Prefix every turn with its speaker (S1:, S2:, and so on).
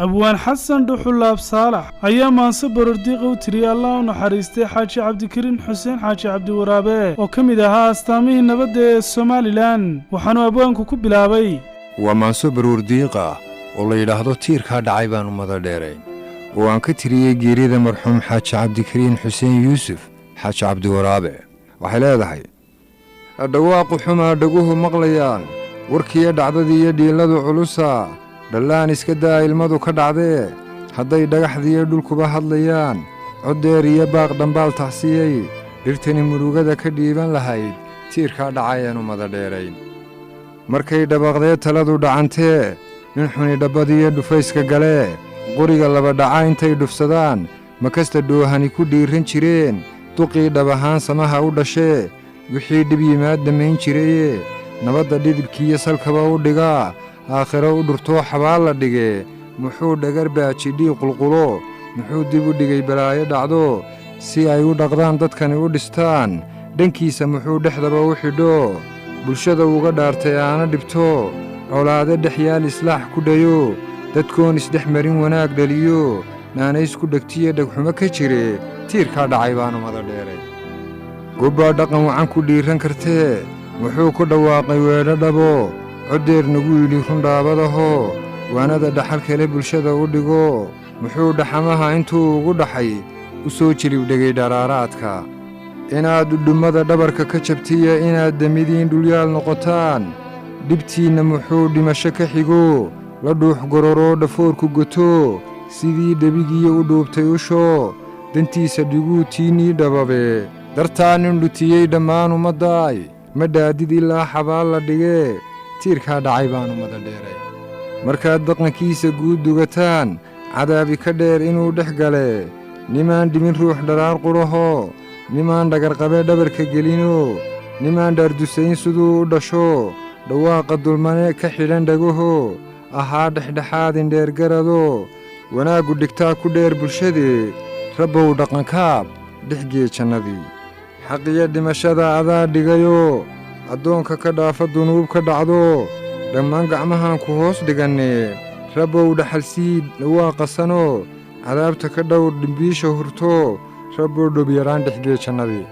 S1: أبوان حسن دحولاب صالح أيام منصب برديق وتري الله ونحريستي حاجي عبد الكريم حسين حاجي عبد ورابه وكمدها استاميه نبد الصومالي لان وحنو أبوان كوكب بلابي
S2: ومنصب برديقة والله يلاحظو تير كاد عيبان ومضى ديرين وان كتري جيريد مرحوم حاجي عبد الكريم حسين يوسف حاجي عبد ورابه وحلا ذحي الدواق حما دقوه مغليان وركي دعددي يدي لدو علوسا دلان iska daa ilmadu ka dhacdee hadday dhagaxdiyo dhulkuba hadlayaan codeer iyo baaq dhambaal taxsiyay dhirtani murugada ka dhiiban lahayd tiirka dhacayaan umada dheerayn markay dhabaqdee taladu dhacantee nin xuni dhabadiyo dhufayska gale qoriga laba dhaca intay dhufsadaan makasta dhoohani ku dhiiran jireen duqii dhab ahaan samaha u dhashee wixii dhib yimaad damayn jireye nabadda dhidibkiiyo salkaba u dhigaa aakhiro u dhurtoo xabaal la dhigee muxuu dhagar baajidhii qulqulo muxuu dib u dhigay balaayo dhacdo si ay u dhaqdaan dadkani u dhistaan dhankiisa muxuu dhexdaba u xidho bulshada uga dhaartay aana dhibto colaade dhex yaal islaax ku dhayo dadkoon isdhex marin wanaag dhaliyo naanays ku dhegtiyo dhegxumo ka jire tiirkaa dhacay baanu mada dheeray gobbaa dhaqan wacan ku dhiiran kartee muxuu ku dhawaaqay weedho dhabo codeer nagu yidhi rundhaabadaho waanada dhaxal kale bulshada u dhigo muxuu dhaxamaha intuu ugu dhaxay u soo jilibdhegay dharaaraadka inaad udhummada dhabarka ka jabtiya inaad damidiin dhulyaal noqotaan dhibtiinna muxuu dhimasho ka xigo la dhuux gororoo dhafoorku goto sidii dhebigiyo u dhuubtay usho dantiisa dhiguu tiinnii dhababe dartaa nin dhutiyey dhammaan ummaddaay ma dhaadid ilaa xabaal la dhigee tiirkaa dhacay baanu mada dheeray markaad dhaqankiisa guud dugataan cadaabi ka dheer inuu dhex gale nimaan dhimin ruux dharaar qudhaho nimaan dhagarqabe dhabarka gelino nimaan dhaardusayn siduu u dhasho dhawaaqa dulmane ka xidhan dhagaho ahaa dhexdhexaad indheergarado wanaaggu dhigtaa ku dheer bulshadee rabbow dhaqankaab dhexgee jannadii xaqiyo dhimashada adaa dhigayo addoonka ka dhaafa dunuub ka dhacdo dhammaan gacmahaan ku hoos dhigannee rabbow dhaxalsiid dhawaaqasano cadaabta ka dhowr dhimbiisha hurto rabbow dhobyaraan dhexgee jannadii